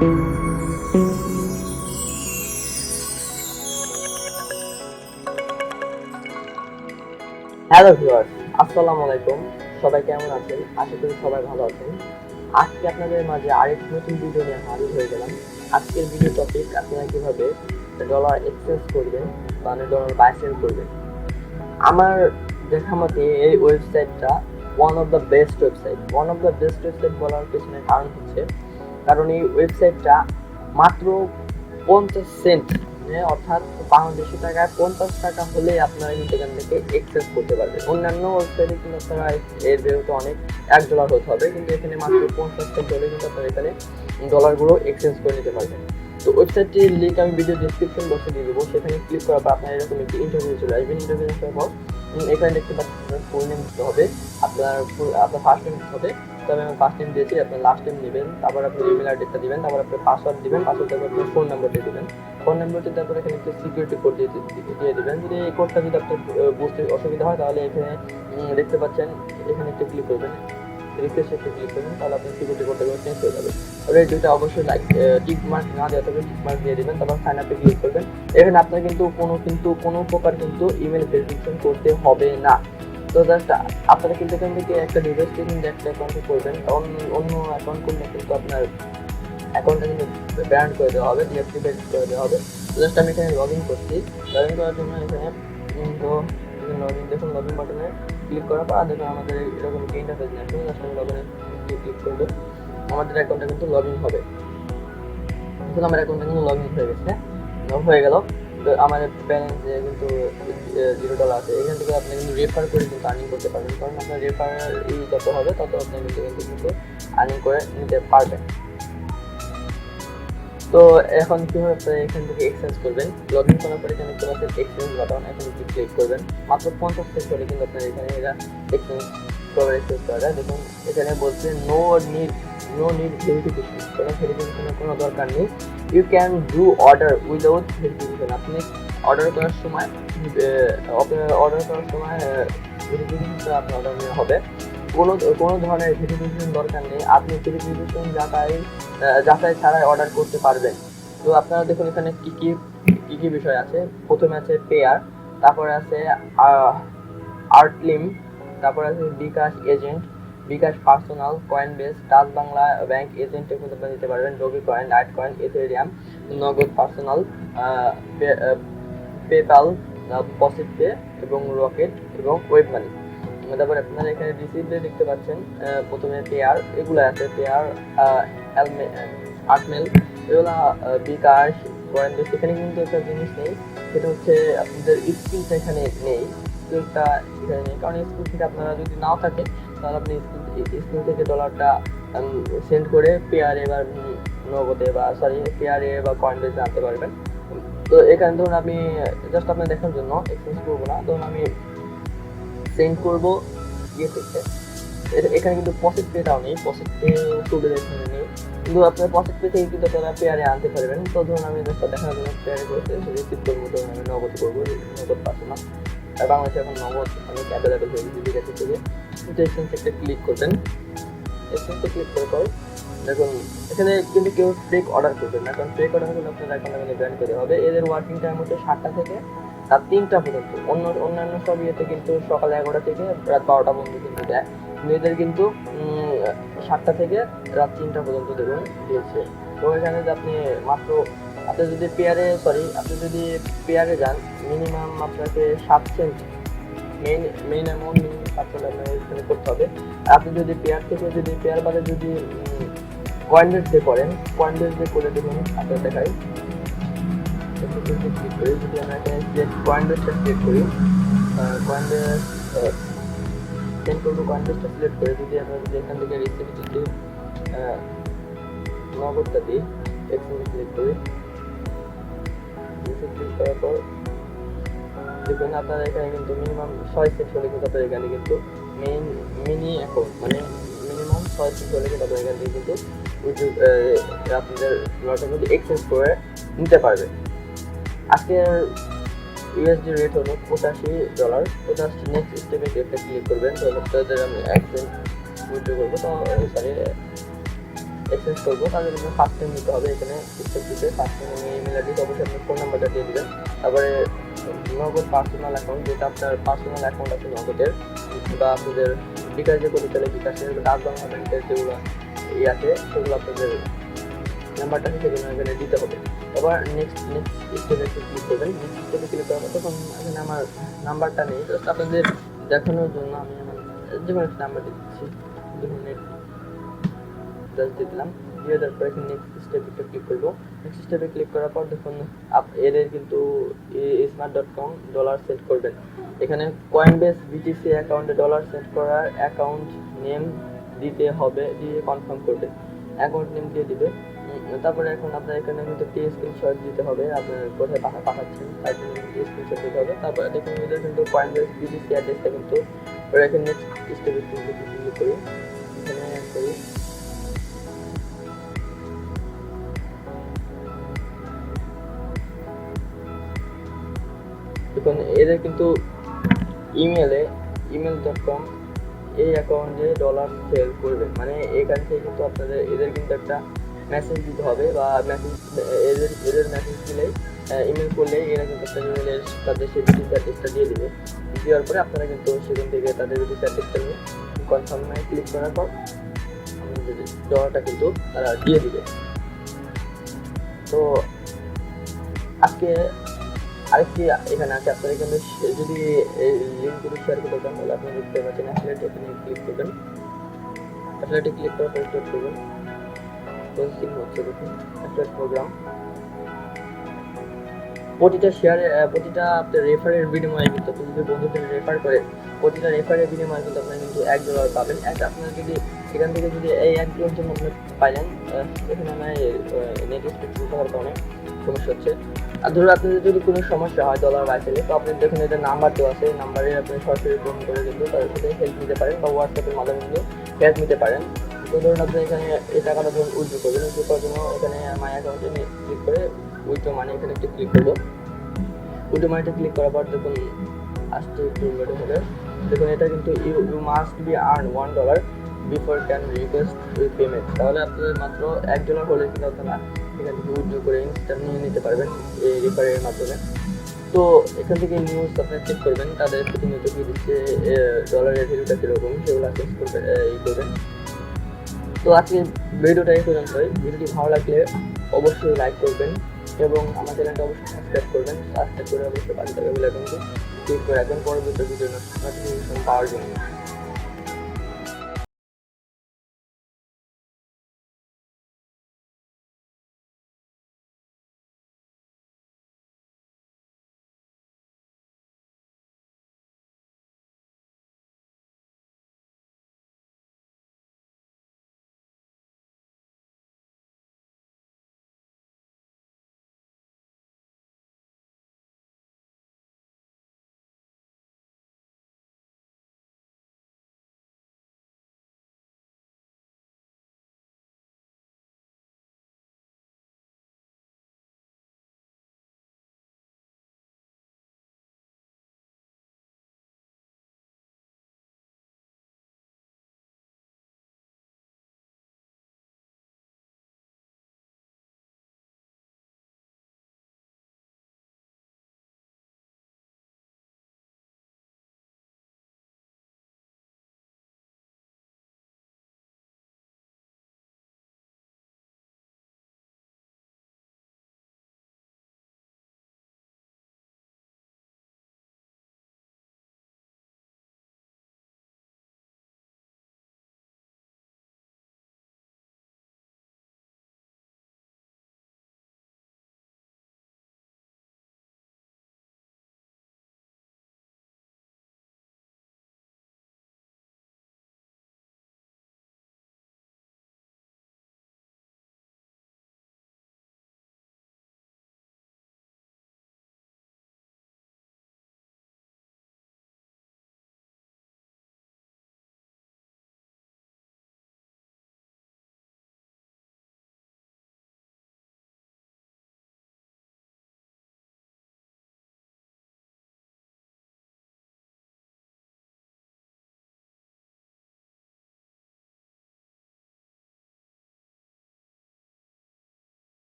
Hello viewers, আসসালামু আলাইকুম। সবাই কেমন আছেন? আশা করি সবাই ভালো আছেন। আজকে আপনাদের মাঝে আরেকটি নতুন ভিডিও নিয়ে হাজির হয়ে গেলাম। আজকের ভিডিও টপিক আপনারা কিভাবে ডলার এক্সচেঞ্জ করবেন মানে ডলার বাই সেল করবেন। আমার দেখা মতে এই ওয়েবসাইটটা one of the best website বলার পেছনে কারণ হচ্ছে কারণ এই ওয়েবসাইটটা মাত্র 50 সেন্ট অর্থাৎ বাংলাদেশি টাকায় 50 টাকা হলেই আপনারা কিন্তু এখান থেকে এক্সচেঞ্জ করতে পারবেন। অন্যান্য ওয়েবসাইটে কিন্তু আপনারা এর বেরোতে অনেক $1 হতে হবে, কিন্তু এখানে মাত্র 50 সেন্ট হলে কিন্তু আপনারা এখানে ডলারগুলো এক্সচেঞ্জ করে নিতে পারবেন। তো ওয়েবসাইটটির লিঙ্ক আমি ভিডিও ডিসক্রিপশন বক্সে দিয়ে দেবো। সেখানে ক্লিক করার পর আপনার এরকম একটি ইন্টারভিউ চলে আসবেন। ইন্টারভিউ আসার পর এখানে দেখতে পাচ্ছেন আপনার ফুল নেম দিতে হবে, আপনার ফার্স্ট নেম দিতে হবে। তবে আমি ফার্স্ট নেম দিয়েছি, আপনার লাস্ট নেম নেবেন, তারপর আপনি ইমেল অ্যাড্রেসটা দিবেন, তারপর আপনি পাসওয়ার্ড দিবেন, পাসওয়ার্ড তারপর আপনি ফোন নাম্বারটা দিবেন, ফোন নাম্বারটি তারপর এখানে একটু সিকিউরিটি কোড দিয়ে দিবেন। যদি এই কোডটা যদি আপনার বুঝতে অসুবিধা হয় তাহলে এখানে দেখতে পাচ্ছেন এখানে একটু ক্লিক করবেন, রিফ্রেশে একটু ক্লিক করবেন, তাহলে আপনার সিকিউরিটি কোডটা চেঞ্জ হয়ে যাবে। তবে এই দুইটা অবশ্যই টিক মার্ক না দেওয়া থাকলে টিক মার্ক দিয়ে দিবেন, তারপর সাইন আপে ক্লিক করবেন। এখানে আপনার কিন্তু কোনো প্রকার কিন্তু ইমেল ভেরিফিকেশন করতে হবে না। তো জাস্ট আপনারা কিন্তু এখান থেকে একটা ডিভাইস থেকে কিন্তু একটা অ্যাকাউন্টে করবেন, অন্য অ্যাকাউন্ট করলে কিন্তু আপনার অ্যাকাউন্টটা কিন্তু ব্যান করে দেওয়া হবে, ডিঅ্যাক্টিভেট করে দেওয়া হবে। জাস্ট আমি এখানে লগ ইন করছি। লগ ইন করার জন্য এখানে দেখুন লগ ইন বাটনে ক্লিক করার পর দেখুন আমাদের এরকম একটা ইন্টারফেস নিয়ে আসবে। জাস্ট আমি লগ ইনে ক্লিক করবো, আমাদের অ্যাকাউন্টটা কিন্তু লগ ইন হবে। দেখুন আমার অ্যাকাউন্টটা কিন্তু লগ ইন হয়ে গেছে, হয়ে গেল। তো আমার ব্যালেন্স কিন্তু $0 আছে। এখান থেকে আপনি কিন্তু রেফার করে কিন্তু আর্নিং করতে পারবেন, কারণ আপনার রেফার যত হবে তত আপনি কিন্তু আর্নিং করে নিতে পারবেন। তো এখন কীভাবে আপনারা এখান থেকে এক্সচেঞ্জ করবেন, লগ ইন করার পরে এখানে দেখতে পাচ্ছেন এক্সচেঞ্জ বাটন, এখন ক্লিক করবেন। মাত্র 50 সেন্ট হলে কিন্তু আপনার এখানে এরা এক্সচেঞ্জ করা যায়। দেখুন এখানে বলছে নো নিড ভেরিফিকেশন, কোনো ভেরিফিকেশনের কোনো দরকার নেই। You can do order without verification. আপনি অর্ডার করার সময় ভেরিফিকেশন আপনার অর্ডার নেওয়া হবে, কোনো ধরনের ভেরিফিকেশন দরকার নেই। আপনি ভেরিফিকেশন যাচাই ছাড়াই অর্ডার করতে পারবেন। তো আপনারা দেখুন এখানে কি বিষয় আছে। প্রথমে আছে পেয়ার, তারপরে আছে আর্টলিম, তারপরে আছে bKash agent, bKash personal, Coinbase, touch Bangla bank এজেন্টে কিন্তু আপনারা দিতে পারবেন, ডবি coin, lite coin, Ethereum, Nagad personal, PayPal, পসিট পে এবং রকেট এবং ওয়েব মানি। তারপর আপনারা এখানে রিসিভে দেখতে পাচ্ছেন প্রথমে পেয়ার, এগুলো আছে পেয়ার, আর্টমেল, এগুলো বিকাশ, কয়েনবেস। এখানে কিন্তু একটা জিনিস নেই, সেটা হচ্ছে আপনাদের স্কিলটা এখানে নেই, স্কিলটা এখানে নেই, কারণ স্কিল থেকে আপনারা যদি নাও থাকে তাহলে আপনি স্কিল থেকে ডলারটা সেন্ড করে পেয়ারে বা নগদে বা পেয়ারে বা কয়েনবেসে আনতে পারবেন। তো এখানে ধরুন আমি জাস্ট আপনার দেখার জন্য এক্সচেঞ্জ করবো না, ধরুন আমি সেন্ড করবো থেকে, এখানে কিন্তু পসিট পেটাও নেই, পসিট পে সুবিধা এখানে নেই, কিন্তু আপনার পসিট পে থেকে কিন্তু আপনারা পেয়ারে আনতে পারবেন। তো ধরুন আমি জাস্ট দেখার জন্য পেয়ারে করে রিসিভ করবো, ধরুন আমি নগদ করবো, নগদ পার্সোনাল। আর বাংলাদেশে এখন নগদ অনেক অ্যাভেলেবেল হয়ে গেছে বিকাশের থেকে। কিন্তু এক্সচেঞ্জ একটা ক্লিক করবেন, এক্সচেঞ্জে ক্লিক করার পর দেখুন এখানে কিন্তু কেউ ফেক অর্ডার করবেন না, কারণ ফেক অর্ডার করলে আপনার অ্যাকাউন্টে ব্যান করে হবে। এদের ওয়ার্কিং টাইম হচ্ছে 7টা থেকে রাত 3টা পর্যন্ত। অন্যান্য সব ইয়েতে কিন্তু সকাল 11টা থেকে রাত 12টা পর্যন্ত কিন্তু দেয়, কিন্তু এদের কিন্তু 7টা থেকে রাত 3টা পর্যন্ত দেখুন দিয়েছে। তো এখানে যে আপনি আপনি যদি পেয়ারে যান মিনিমাম আপনাকে 7 cent main amount minimum 7 cent আপনাকে এখানে করতে হবে। আর আপনি যদি পেয়ার বাদে যদি কয়েনবেস দিয়ে করেন, কয়েনবেস দিয়ে করে দেখুন আপনার দেখাই, ক্লিক করি, যদি আমরা এখানে কয়েনবেসটা সিলেক্ট করি, কয়েনবেস সেন্ড করবো, কয়েনবেসটা সিলেক্ট করে যদি আমরা এখান থেকে রিসিভে যদি নগদটা দিই, এক্সচেঞ্জে ক্লিক করি, রিসিভ ক্লিক করার পর দেখুন আপনারা এখানে কিন্তু মিনিমাম 6 সেন্ট হলে কিন্তু আপনার এখানে কিন্তু মিনি অ্যাকাউন্ট মানে মিনিমাম 6 সেন্ট হলে কিন্তু আপনার এখান থেকে কিন্তু আপনাদের ডলারটা কিন্তু এক্সচেঞ্জ করে নিতে পারবে। আজকের ইউএসডি রেট হলো $85। নেক্সট স্টেপে ক্লিক করবেন। তো আমি এক্সচেঞ্জ উইথড্র করবো, তো এক্সচেঞ্জ করবো তাহলে কিন্তু ফার্স্ট নেম নিতে হবে। এখানে স্টেপ দিতে ফার্স্ট নেম ইমেল অ্যাড্রেস অবশ্যই আপনার ফোন নাম্বারটা দিয়ে দেবেন। তারপরে নগদ পার্সোনাল অ্যাকাউন্ট, যেটা আপনার পার্সোনাল অ্যাকাউন্ট আছে নগদের, বা আপনাদের বিকাশ যে করতে চলে বিকাশের ডাক বাংলা ব্যাংকের যেগুলো আছে সেগুলো আপনাদের নাম্বারটা সেগুলো এখানে দিতে হবে। এবার নেক্সট স্টেপে ক্লিক করবেন। নেক্সট স্টেপে ক্লিক করার পর তখন এখানে আমার নাম্বারটা নেই, জাস্ট আপনাদের দেখানোর জন্য আমি আমার যে কোনো একটা নাম্বার দিচ্ছি, জাস্ট দিয়ে দিলাম। দিয়ে দেওয়ার পর এখানে নেক্সট স্টেপে ক্লিক করবো। নেক্সট স্টেপে ক্লিক করার পর দেখুন এদের কিন্তু smart.com ডলার সেট করবেন। এখানে কয়েনবেস বিটিসি অ্যাকাউন্টে ডলার সেট করার অ্যাকাউন্ট নেম দিতে হবে, দিয়ে কনফার্ম করবেন। অ্যাকাউন্ট নেম দিয়ে দিবে। তারপরে এখন আপনার এখানে কিন্তু স্ক্রিনশট দিতে হবে, আপনার কোথায় পাঠাচ্ছেন তার জন্য স্ক্রিনশট দিতে হবে। তারপরে দেখুন এদের কিন্তু কয়েনবেস বিটিসি অ্যাড্রেসটা কিন্তু এখানে নেক্সট স্টেপে ক্লিক করি। এখানে করি দেখুন এদের কিন্তু email.com এই অ্যাকাউন্টে ডলার সেল করবেন, মানে এখান থেকে কিন্তু আপনাদের এদের কিন্তু একটা মেসেজ দিতে হবে, বা মেসেজ এদের মেসেজ দিলেই ইমেল করলেই এরা কিন্তু একটা ইমেলের তাদের সেই বিটিসি অ্যাড্রেসটা দিয়ে দিবে। দেওয়ার পরে আপনারা কিন্তু সেখান থেকে তাদের বিটিসি অ্যাড্রেসটা নিয়ে কনফার্মে ক্লিক করার পর ডলারটা কিন্তু তারা দিয়ে দিবে। তো আজকে আরেকটি এখানে আছে, আপনারা এখানে যদি এই লিঙ্কগুলো শেয়ার করতে চান তাহলে আপনি দেখতে পাচ্ছেন অ্যাফিলিয়েট, এখানে ক্লিক করবেন। অ্যাফিলিয়েটে ক্লিক করার পর স্টার্ট করবেন। প্রসেসিং হচ্ছে, দেখুন অ্যাফিলিয়েট প্রোগ্রাম। প্রতিটা শেয়ারে প্রতিটা আপনার রেফারের বিনিময়ে কিন্তু আপনি যদি বন্ধুদের রেফার করেন, প্রতিটা রেফারের বিনিময়ে কিন্তু আপনার কিন্তু $1 পাবেন। আপনার যদি এখান থেকে যদি এই $1 জন্য আপনি পাইলেন, এখানে আমার নেট স্পিড হওয়ার কারণে সমস্যা হচ্ছে। আর ধরুন আপনাদের যদি কোনো সমস্যা হয় ডলার বাইসেলে, তো আপনি দেখুন এদের নাম্বার দেওয়া আছে, নাম্বারে আপনি সরাসরি ফোন করে কিন্তু তাদের সাথে হেল্প নিতে পারেন, বা হোয়াটসঅ্যাপের মাধ্যমে কিন্তু হেল্প নিতে পারেন। তো ধরুন আপনি এখানে এই টাকাটা ধরুন উইথড্র করবেন, উইথড্র করার জন্য এখানে মাই অ্যাকাউন্টে ক্লিক করে উইথড্র মানি এখানে একটু ক্লিক করবো। উইথড্র মানিতে ক্লিক করার পর দেখুন আসতে একটু লেট হবে। দেখুন এটা কিন্তু you must be earn $1 before can request payment, তাহলে আপনাদের মাত্র $1 হলে কিন্তু আপনারা এখান থেকে উইথড্র করে ইনস্ট্যান্ট নিয়ে নিতে পারবেন এই রেফারের মাধ্যমে। তো এখান থেকে নিউজ আপনারা চেক করবেন, তাদের প্রতিনিয়ত কি দিচ্ছে, ডলারের ভ্যালুটা কীরকম সেগুলো চেক করবেন করবেন। তো আজকে ভিডিওটা এই পর্যন্তই। ভিডিওটি ভালো লাগলে অবশ্যই লাইক করবেন এবং আমার চ্যানেলটা অবশ্যই সাবস্ক্রাইব করবেন। সাবস্ক্রাইব করে অবশ্যই পাশে থাকা বেল আইকনটি ক্লিক করে রাখবেন পরবর্তী ভিডিও নোটিফিকেশন পাওয়ার জন্য।